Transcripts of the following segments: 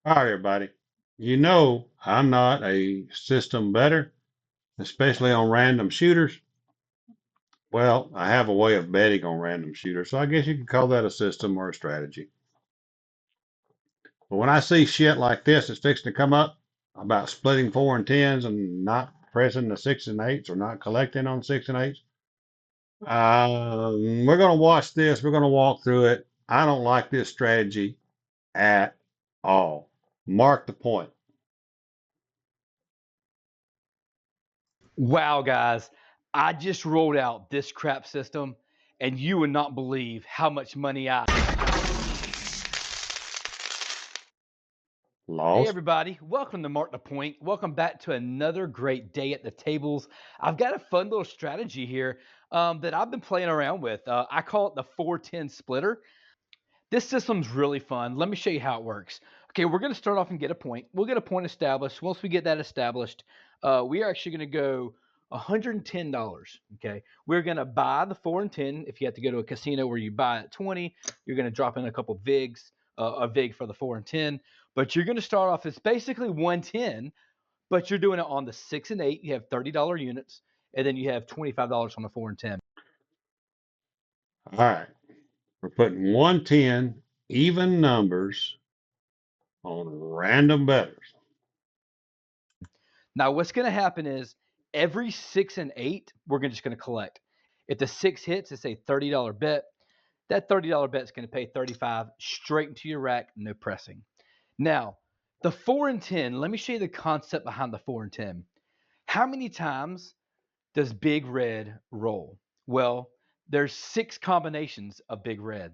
All right, everybody. You know I'm not a system better, especially on random shooters. Well, I have a way of betting on random shooters, so I guess you could call that a system or a strategy. But when I see shit like this that's fixing to come up about splitting four and tens and not pressing the six and eights or not collecting on six and eights, we're going to watch this. We're going to walk through it. I don't like this strategy at all. Mark the point. Wow, guys, I just rolled out this crap system, and you would not believe how much money I. Hey, Lost. everybody, welcome to Mark the Point. Welcome back to another great day at the tables. I've got a fun little strategy here that I've been playing around with. I call it the 410 splitter. This system's really fun. Let me show you how it works. Okay, we're going to start off and get a point. We'll get a point established. Once we get that established, we are actually going to go $110. Okay, we're going to buy the 4 and 10. If you have to go to a casino where you buy at 20, you're going to drop in a couple VIGs, a VIG for the 4 and 10. But you're going to start off, it's basically 110, but you're doing it on the 6 and 8. You have $30 units, and then you have $25 on the 4 and 10. All right. We're putting 110 even numbers on random betters. Now, what's going to happen is every 6 and 8, we're just going to collect. If the 6 hits, it's a $30 bet. That $30 bet is going to pay 35 straight into your rack, no pressing. Now, the 4 and 10, let me show you the concept behind the 4 and 10. How many times does Big Red roll? Well, there's 6 combinations of Big Red.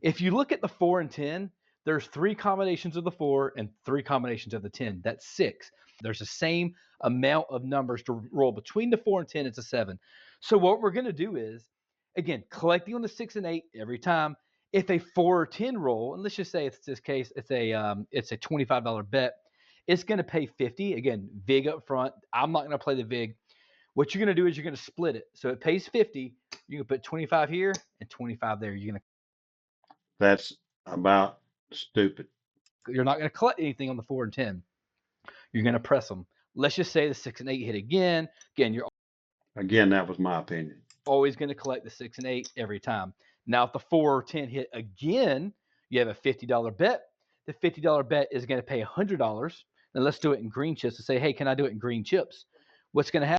If you look at the 4 and 10, there's 3 combinations of the 4 and 3 combinations of the 10. That's 6. There's the same amount of numbers to roll between the 4 and 10. It's a 7. So what we're going to do is, again, collecting on the 6 and 8 every time. If a 4 or 10 roll, and let's just say it's this case, it's a $25 bet. It's going to pay 50. Again, VIG up front. I'm not going to play the VIG. What you're going to do is you're going to split it. So it pays 50. You can put 25 here and 25 there. That's about stupid. You're not going to collect anything on the 4 and 10. You're going to press them. Let's just say the 6 and 8 hit again. Again, you're Again, that was my opinion. always going to collect the 6 and 8 every time. Now, if the 4 or 10 hit again, you have a $50 bet. The $50 bet is going to pay $100. Now, let's do it in green chips and say, hey, can I do it in green chips? What's going to happen?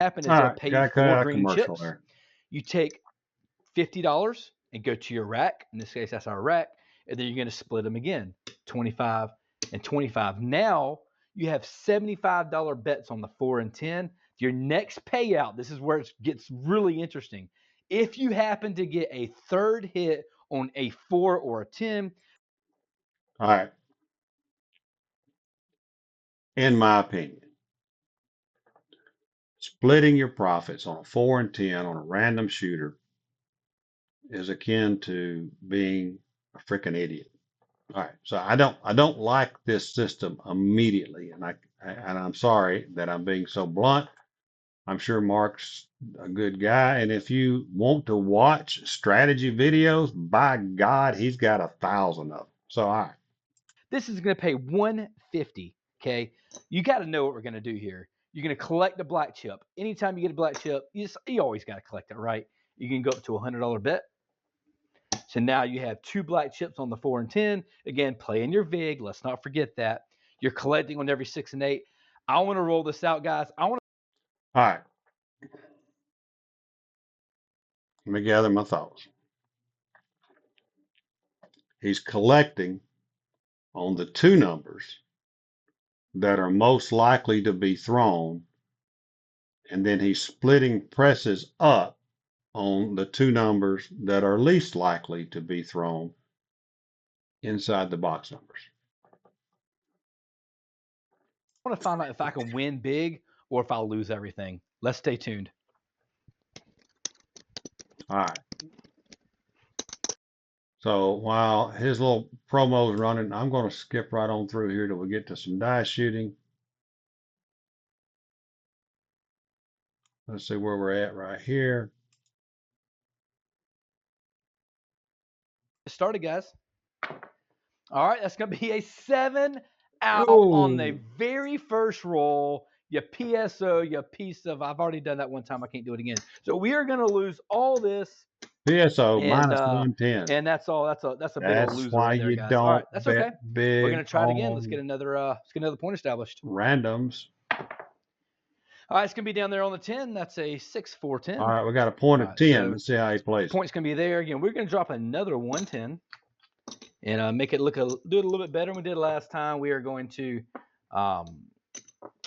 Happen All is they'll right, pay you gotta cut 4 out a green commercial chips. there. You take $50 and go to your rack. In this case, that's our rack. And then you're going to split them again, 25 and 25. Now you have $75 bets on the 4 and 10. Your next payout, this is where it gets really interesting. If you happen to get a third hit on a 4 or a 10, All right, in my opinion, splitting your profits on a four and 10 on a random shooter is akin to being a freaking idiot. All right, so I don't like this system immediately, and I'm sorry that I'm being so blunt. I'm sure Mark's a good guy, and if you want to watch strategy videos, by God, he's got 1,000 of them. So, all right, this is going to pay 150. Okay, you got to know what we're going to do here. You're going to collect the black chip. Anytime you get a black chip, you always got to collect it, right? You can go up to $100 bet. So now you have 2 black chips on the 4 and 10. Again, playing your VIG. Let's not forget that. You're collecting on every 6 and 8. I want to roll this out, guys. all right. Let me gather my thoughts. He's collecting on the two numbers that are most likely to be thrown, and then he's splitting presses up on the two numbers that are least likely to be thrown inside the box numbers. to find out if I can win big or if I'll lose everything. Let's stay tuned. All right. So while his little promo is running, I'm going to skip right on through here till we get to some dice shooting. Let's see where we're at right here. started, guys. All right, that's going to be a 7 out on the Oh, very first roll. You PSO, you piece of. I've already done that one time. I can't do it again. So we are going to lose all this, PSO and minus 110. that's all. That's a big old That's loser why right there, you guys. All right, don't that's okay. bet We're big going to try it again. on Let's get another point established. randoms. All right, it's going to be down there on the 10. That's a 6-4-10. All right, we got a point of 10. So Let's see how he plays. point's going to be there again. We're going to drop another 110 and make it do it a little bit better than we did last time. We are going to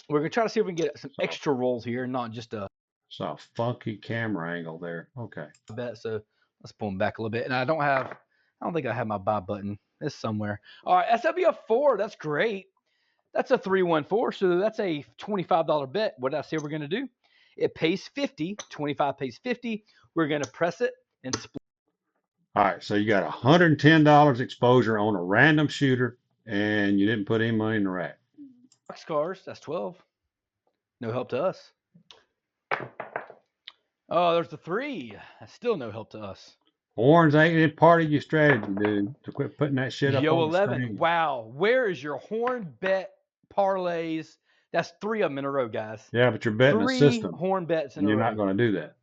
we're going to try to see if we can get some extra rolls here, not just a Saw a funky camera angle there. Okay. bet. So let's pull them back a little bit. And I don't think I have my buy button. It's somewhere. All right, SW4. That's great. That's a 314. So that's a $25 bet. What did I say we're going to do? It pays 50. 25 pays 50. We're going to press it and split. All right, so you got $110 exposure on a random shooter, and you didn't put any money in the rack. Boxcars. That's 12. No help to us. Oh, there's the 3. That's still no help to us. Horns ain't part of your strategy, dude. To quit putting that shit up Yo, on the 11. screen. Wow. Where is your horn bet parlays? That's 3 of them in a row, guys. Yeah, but you're betting a 3 system, horn bets in and a you're row. not going to do that.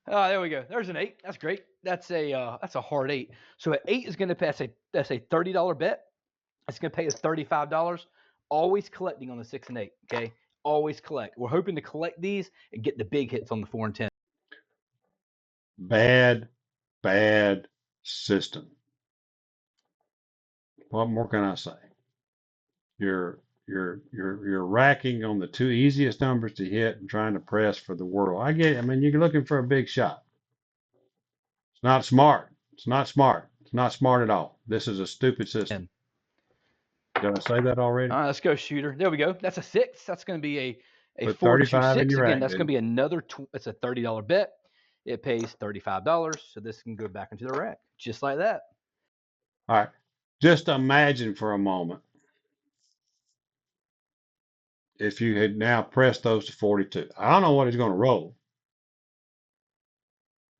Oh, there we go. There's an 8. That's great. That's a hard 8. So an 8 is going to pay. That's a $30 bet. It's going to pay us $35. Always collecting on the 6 and 8. Okay, always collect. We're hoping to collect these and get the big hits on the 4 and 10. Bad system. What more can I say? You're racking on the 2 easiest numbers to hit and trying to press for the world. I get it. I mean, you're looking for a big shot. It's not smart. It's not smart. It's not smart at all. This is a stupid system. Did I say that already? All right, let's go, shooter. There we go. That's a 6. That's going to be a Put 35 in 4-2-6 your again. rack, That's going dude. to be another. It's a $30 bet. It pays $35, so this can go back into the rack just like that. All right. Just imagine for a moment if you had now pressed those to 42. I don't know what he's going to roll,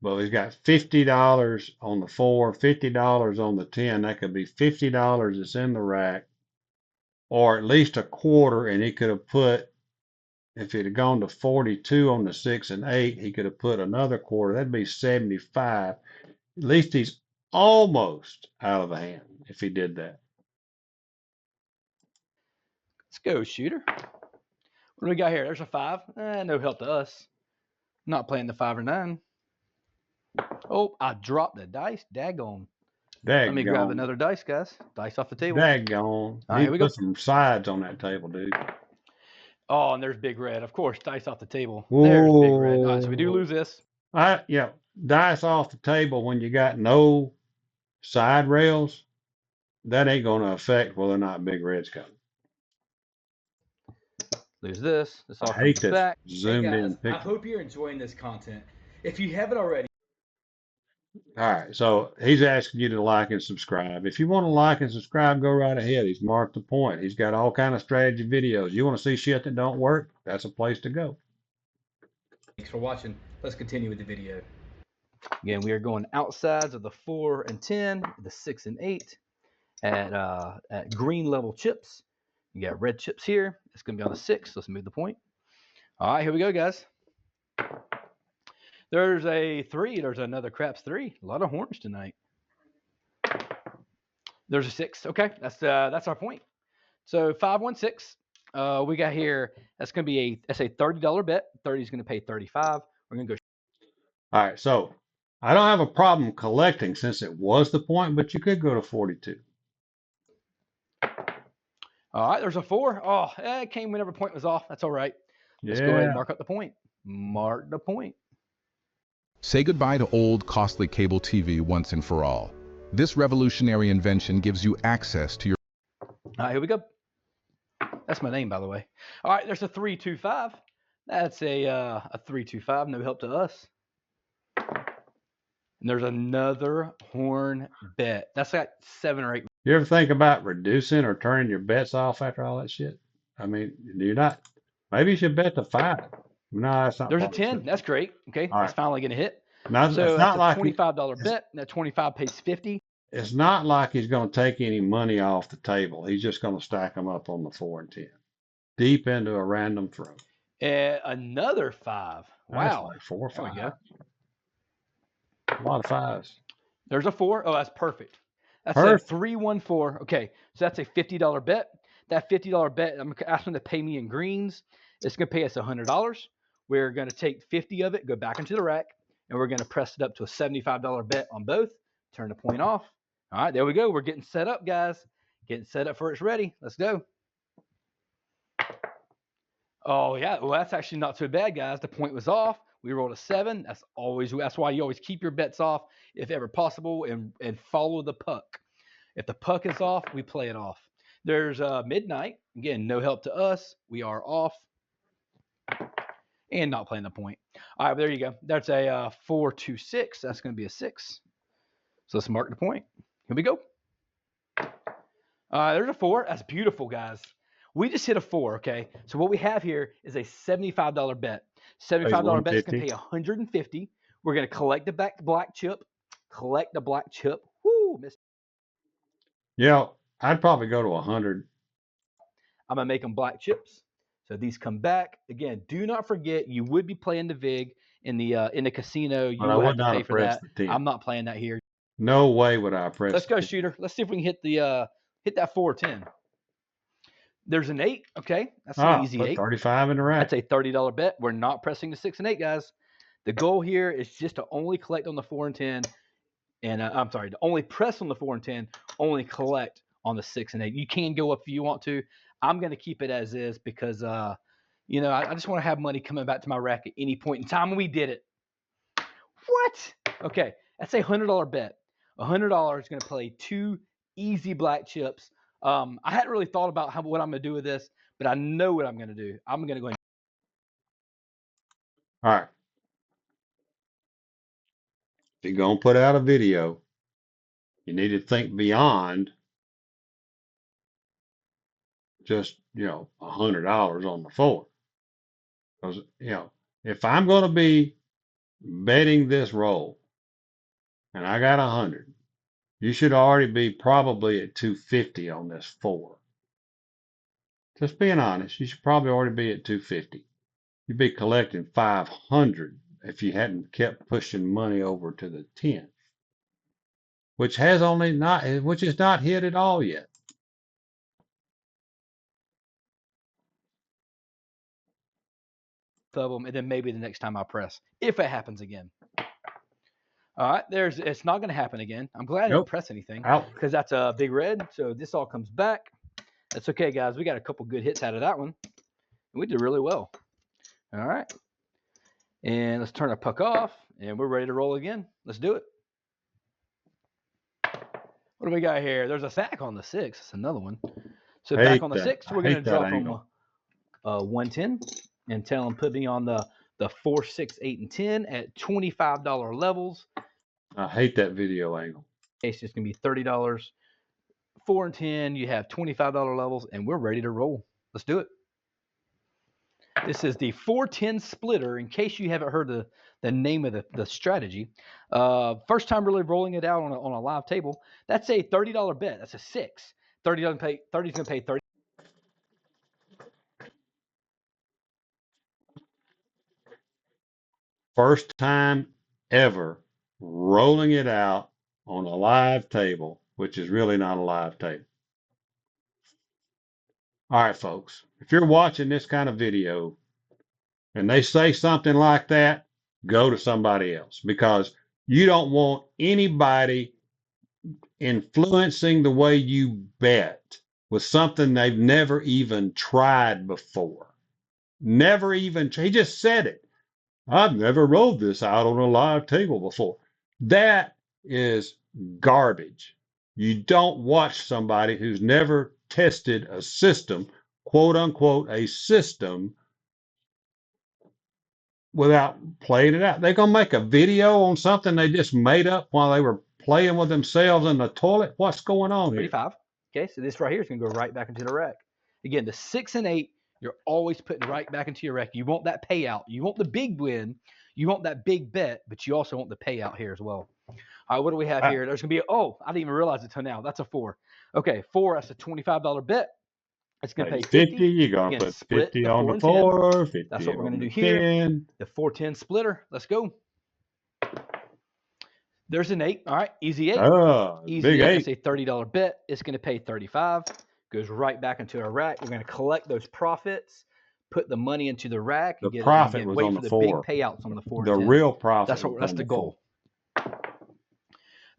but he's got $50 on the 4, $50 on the 10. That could be $50 that's in the rack, or at least a quarter, and he could have put, if it had gone to 42 on the 6 and 8, he could have put another quarter. That'd be 75. At least he's almost out of the hand if he did that. Let's go, shooter. What do we got here? There's a 5. No help to us. Not playing the 5 or 9. Oh, I dropped the dice. Daggone. Let me grab another dice, guys. Dice off the table. Daggone. All right, You here we go. put some sides on that table, dude. Oh, and there's big red. Of course, dice off the table. There's big red. All right, so we do lose this. Yeah, dice off the table when you got no side rails. That ain't going to affect whether or not Big Red's coming. Lose this. This all I hate comes this back. zoomed Hey guys, in picture. I hope you're enjoying this content. If you haven't already, All right, so he's asking you to like and subscribe. If you want to like and subscribe, go right ahead. He's marked the point. He's got all kind of strategy videos. You want to see shit that don't work? That's a place to go. thanks for watching. Let's continue with the video. Again, we are going outsides of the 4 and 10, the 6 and 8 at green level chips. You got red chips here. It's going to be on the 6. Let's move the point. All right, here we go, guys. There's a 3. There's another craps 3. A lot of horns tonight. There's a 6. Okay, that's our point. So 516. We got here. That's going to be a $30 bet. 30 is going to pay 35. We're going to go. All right, so I don't have a problem collecting since it was the point, but you could go to 42. All right, there's a 4. Oh, it came whenever point was off. That's all right. Let's go ahead and mark up the point. Mark the point. Say goodbye to old, costly cable TV once and for all. This revolutionary invention gives you access to your... All right, here we go. That's my name, by the way. All right, there's a 325. That's a 325. No help to us. And there's another horn bet. That's like 7 or 8. You ever think about reducing or turning your bets off after all that shit? I mean, do you not? Maybe you should bet the 5. No, that's not. There's a 10. That's great. Okay, All that's right. finally going to hit. Now, So it's that's not a like $25 bet. And that 25 pays 50. it's not like he's going to take any money off the table. He's just going to stack them up on the 4 and 10, deep into a random throw. And another 5. That's Wow. like 4 or There we 5. go. A lot of 5s. There's a 4. Oh, that's perfect. That's Perfect. a 3-1-4. Okay, so that's a $50 bet. That $50 bet, I'm going to ask them to pay me in greens. It's going to pay us $100. We're going to take 50 of it, go back into the rack, and we're going to press it up to a $75 bet on both. Turn the point off. All right, there we go. We're getting set up, guys. Getting set up for it's ready. Let's go. Oh yeah, well that's actually not so bad, guys. The point was off. We rolled a 7. That's why you always keep your bets off if ever possible, and follow the puck. If the puck is off, we play it off. There's midnight. Again, no help to us. We are off and not playing the point. All right, there you go. That's a 4-2-6. That's going to be a 6. So let's mark the point. Here we go. There's a 4. That's beautiful, guys. We just hit a 4, okay? So what we have here is a $75 bet. $75 bet is going to pay $150. We're going to collect the black chip. Collect the black chip. Woo, miss. Yeah, I'd probably go to 100. I'm going to make them black chips. So these come back. Again, do not forget you would be playing the VIG in the casino. You But I will would have to not pay have for pressed that. the 10. I'm not playing that here. No way would I press. Let's go, shooter. Let's see if we can hit that 4-10. There's an 8. Okay, that's an easy put 8. 35 in the rack. That's a $30 bet. We're not pressing the 6 and 8, guys. The goal here is just to only collect on the 4 and 10, and I'm sorry, to only press on the 4 and 10, only collect on the 6 and 8. You can go up if you want to. I'm going to keep it as is because, I just want to have money coming back to my rack at any point in time. And we did it. What? Okay, that's a $100 bet. $100 is going to play 2 easy black chips. I hadn't really thought about what I'm going to do with this, but I know what I'm going to do. I'm going to go ahead. All right. If you're going to put out a video, you need to think beyond just, $100 on the 4. Because, if I'm going to be betting this roll and I got 100, you should already be probably at 250 on this 4. Just being honest, you should probably already be at 250. You'd be collecting 500 if you hadn't kept pushing money over to the 10, which is not hit at all yet. Of them, and then maybe the next time I press, if it happens again. All right, it's not going to happen again. I'm glad I didn't press anything because that's a big red. So this all comes back. That's okay, guys. We got a couple good hits out of that one. And we did really well. All right. And let's turn our puck off, and we're ready to roll again. Let's do it. What do we got here? There's a sack on the 6. That's another one. So back on the 6, we're going to drop them 110 and tell them put me on the 4, 6, 8, and 10 at $25 levels. I hate that video angle. It's just going to be $30. 4 and 10, you have $25 levels, and we're ready to roll. Let's do it. This is the 410 splitter, in case you haven't heard the name of the strategy. First time really rolling it out on a live table. That's a $30 bet. That's a 6. 30 doesn't pay. 30's going to pay 30. First time ever rolling it out on a live table, which is really not a live table. All right, folks, if you're watching this kind of video and they say something like that, go to somebody else, because you don't want anybody influencing the way you bet with something they've never even tried before. Never even, he just said it. I've never rolled this out on a live table before. That is garbage. You don't watch somebody who's never tested a system, quote unquote, a system, without playing it out. They're going to make a video on something they just made up while they were playing with themselves in the toilet. What's going on here? 35. Okay, so this right here is going to go right back into the rack. Again, the 6 and 8, you're always putting right back into your rack. You want that payout. You want the big win. You want that big bet, but you also want the payout here as well. All right, what do we have here? There's going to be, I didn't even realize it till now. That's a 4. Okay, 4, that's a $25 bet. It's going to pay 50. You're going to Again, put split 50 the on 4 the and 10. 4, 50 That's what we're on going to the do here. 10. The 4-10 splitter. Let's go. There's an 8. All right, easy 8. Easy Big 8. That's a $30 bet. It's going to pay 35. Goes right back into our rack. We're going to collect those profits, put the money into the rack, and The profit was wait on for the the big 4. payouts on the 4 The and 10. real profit That's was that's on the the goal. 4.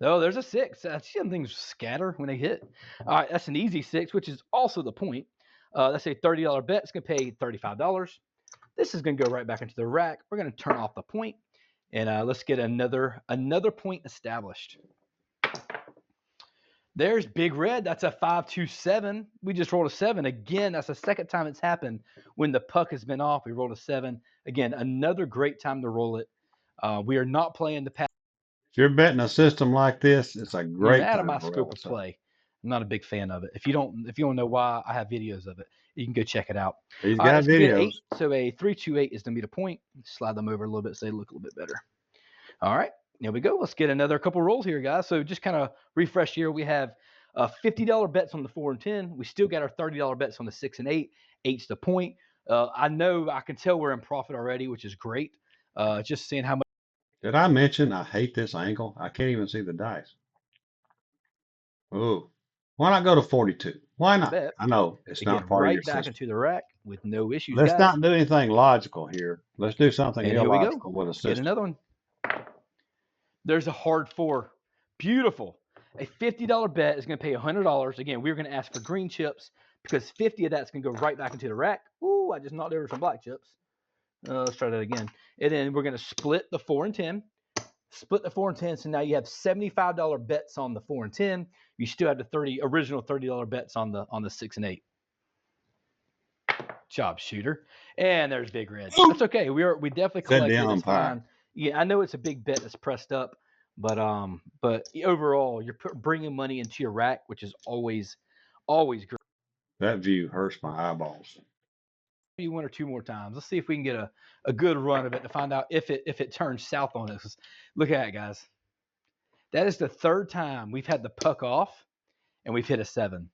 Oh, there's a 6. I see some things scatter when they hit. All right, that's an easy 6, which is also the point. That's a $30 bet. It's going to pay $35. This is going to go right back into the rack. We're going to turn off the point, and let's get another point established. There's big red. That's a 5-2-7. We just rolled a 7. Again, that's the second time it's happened when the puck has been off. We rolled a 7. Again, another great time to roll it. We are not playing the pass. If you're betting a system like this, it's a great Out of time my to scope roll of play. I'm not a big fan of it. If you don't know why, I have videos of it. You can go check it out. He's All right, got it's gonna be an videos. 8. So a 3-2-8 is going to be the point. Slide them over a little bit so they look a little bit better. All right, there we go. Let's get another couple rolls here, guys. So just kind of refresh here. We have $50 bets on the 4 and 10. We still got our $30 bets on the 6 and 8. 8's the point. I can tell we're in profit already, which is great. Just seeing how much. Did I mention I hate this angle? I can't even see the dice. Ooh. Why not go to 42? Why not? Bet. I know it's not part of your Back system. into the rack with no issues, Let's guys. not do anything logical here. Let's do something And here we go. illogical with a system. Get another one. There's a hard 4. Beautiful. A $50 bet is going to pay $100. Again, we're going to ask for green chips because 50 of that's going to go right back into the rack. Ooh, I just knocked over some black chips. Let's try that again. And then we're going to split the 4 and 10. Split the 4 and 10. So now you have $75 bets on the 4 and 10. You still have the original $30 bets on the 6 and 8. Job, shooter. And there's big red. Ooh. That's okay. We definitely collected. It's fine. Yeah, I know it's a big bet that's pressed up, but overall, you're bringing money into your rack, which is always great. That view hurts my eyeballs. Maybe 1 or 2 more times. Let's see if we can get a good run of it to find out if it turns south on us. Look at that, guys. That is the 3rd time we've had the puck off, and we've hit a 7.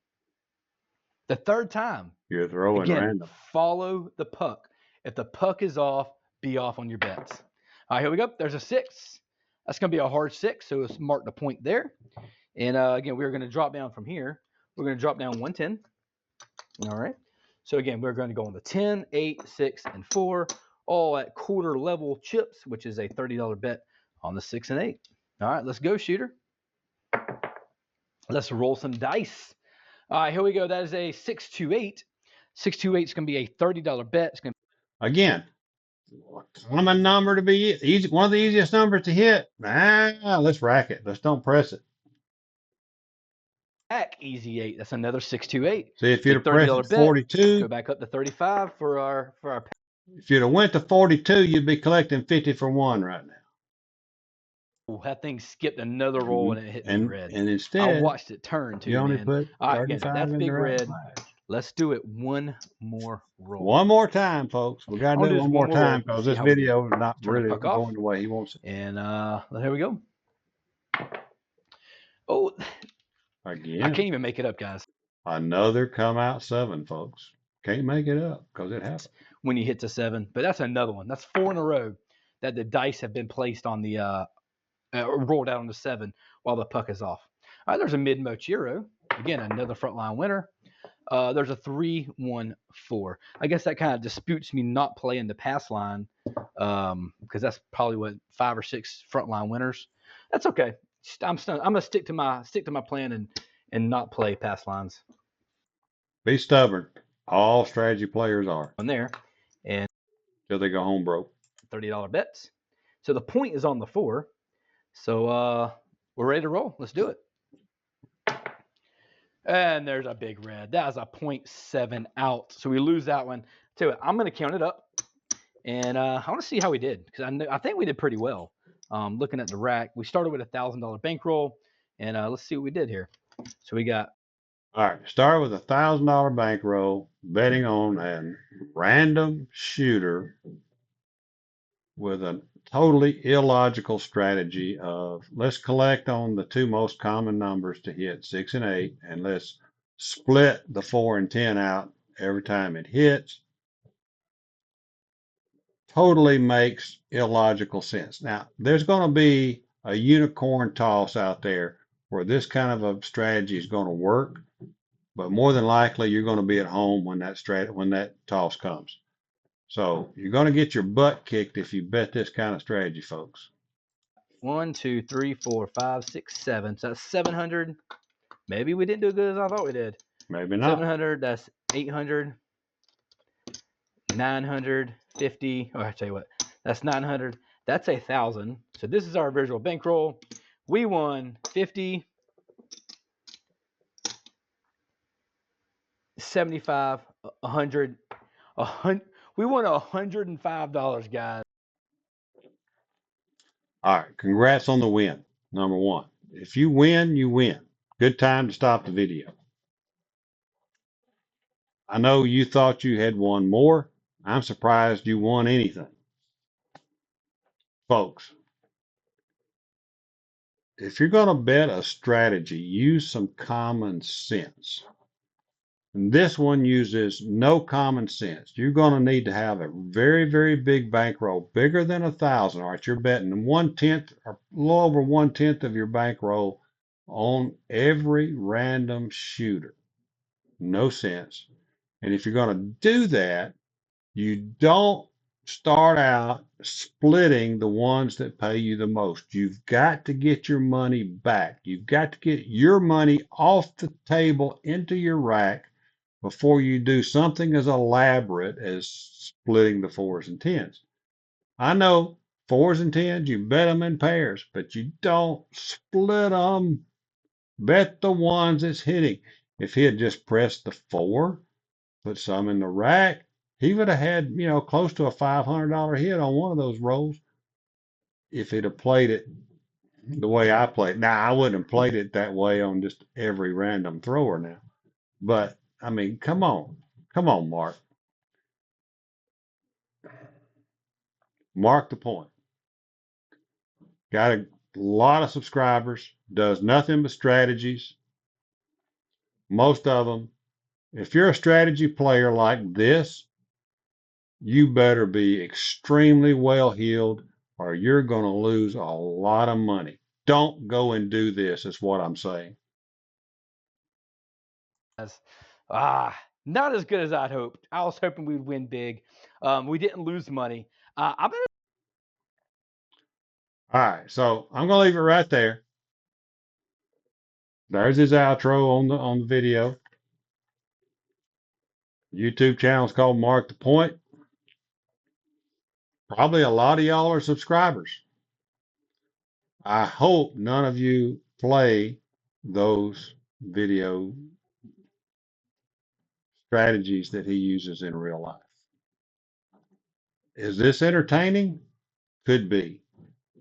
The 3rd time. You're throwing again, random. Follow the puck. If the puck is off, be off on your bets. All right, here we go. There's a 6. That's going to be a hard 6, so let's mark the point there. And again, we're going to drop down from here. We're going to drop down 110. All right. So again, we're going to go on the 10, 8, 6, and 4, all at quarter level chips, which is a $30 bet on the 6 and 8. All right, let's go, shooter. Let's roll some dice. All right, here we go. That is a 6-2-8. 6-2-8 is going to be a $30 bet. It's going to again, common number to be easy. One of the easiest numbers to hit. Let's rack it. Let's don't press it. Back easy 8. That's another 6-2-8. See, if you'd have pressed 42, go back up to 35 for our. If you'd have went to 42, you'd be collecting 50 for 1 right now. Ooh, that thing skipped another roll and it hit me red. And instead, I watched it turn too. You only man. put 35 All right, that's in big the red. flash. Let's do it one more roll. One more time, folks. We got to do it one more time because this video is not really going the way he wants it. And here we go. Oh, again. I can't even make it up, guys. Another come out 7, folks. Can't make it up because it happened. When you hit to 7, but that's another one. That's 4 in a row that the dice have been placed on the rolled out on the 7 while the puck is off. All right, there's a mid Mochiro. Again, another frontline winner. There's a 3-1-4. I guess that kind of disputes me not playing the pass line because that's probably what 5 or 6 frontline winners. That's okay. I'm gonna stick to my plan and not play pass lines. Be stubborn. All strategy players are. On there, and till they go home broke. $30 bets. So the point is on the 4. So we're ready to roll. Let's do it. And there's a big red. That is a 0.7 out. So we lose that one. So I'm going to count it up. And I want to see how we did. Because I think we did pretty well. Looking at the rack. We started with a $1,000 bankroll. And let's see what we did here. So we got. All right. Start with a $1,000 bankroll. Betting on a random shooter with a totally illogical strategy of let's collect on the two most common numbers to hit, 6 and 8, and let's split the 4 and 10 out every time it hits. Totally makes illogical sense. Now, there's going to be a unicorn toss out there where this kind of a strategy is going to work, but more than likely you're going to be at home when that toss comes. So you're going to get your butt kicked if you bet this kind of strategy, folks. 1, 2, 3, 4, 5, 6, 7. So that's 700. Maybe we didn't do as good as I thought we did. Maybe not. 700. That's 800. 950. Oh, I tell you what. That's 900. That's 1,000. So this is our visual bankroll. We won 50, 75, 100, 100. We won $105, guys. All right, congrats on the win, number one. If you win, you win. Good time to stop the video. I know you thought you had won more. I'm surprised you won anything. Folks, if you're going to bet a strategy, use some common sense. And this one uses no common sense. You're going to need to have a very, very big bankroll, bigger than 1,000. All right, you're betting 1/10 or a little over 1/10 of your bankroll on every random shooter. No sense. And if you're going to do that, you don't start out splitting the ones that pay you the most. You've got to get your money back. You've got to get your money off the table into your rack before you do something as elaborate as splitting the 4s and 10s. I know 4s and 10s, you bet them in pairs, but you don't split them. Bet the ones that's hitting. If he had just pressed the 4, put some in the rack, he would have had, close to a $500 hit on one of those rolls if he'd have played it the way I played. Now, I wouldn't have played it that way on just every random thrower now. But, I mean, come on. Come on, Mark. Mark the point. Got a lot of subscribers, does nothing but strategies. Most of them. If you're a strategy player like this, you better be extremely well heeled or you're going to lose a lot of money. Don't go and do this, is what I'm saying. Not as good as I'd hoped. I was hoping we'd win big. We didn't lose money. I'm gonna. All right, so I'm going to leave it right there. There's his outro on the video. YouTube channel's called Mark the Point. Probably a lot of y'all are subscribers. I hope none of you play those video strategies that he uses in real life. Is this entertaining? Could be.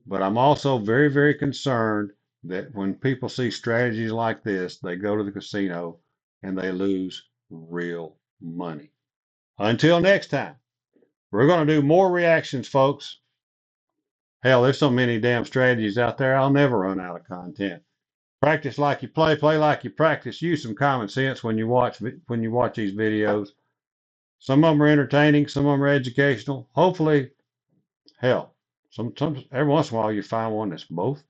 But I'm also very, very concerned that when people see strategies like this, they go to the casino and they lose real money. Until next time, we're going to do more reactions, folks. Hell, there's so many damn strategies out there, I'll never run out of content. Practice like you play, play like you practice. Use some common sense when you watch these videos. Some of them are entertaining, some of them are educational. Hopefully, hell, sometimes every once in a while you find one that's both.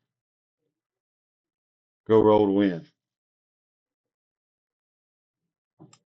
Go roll to win.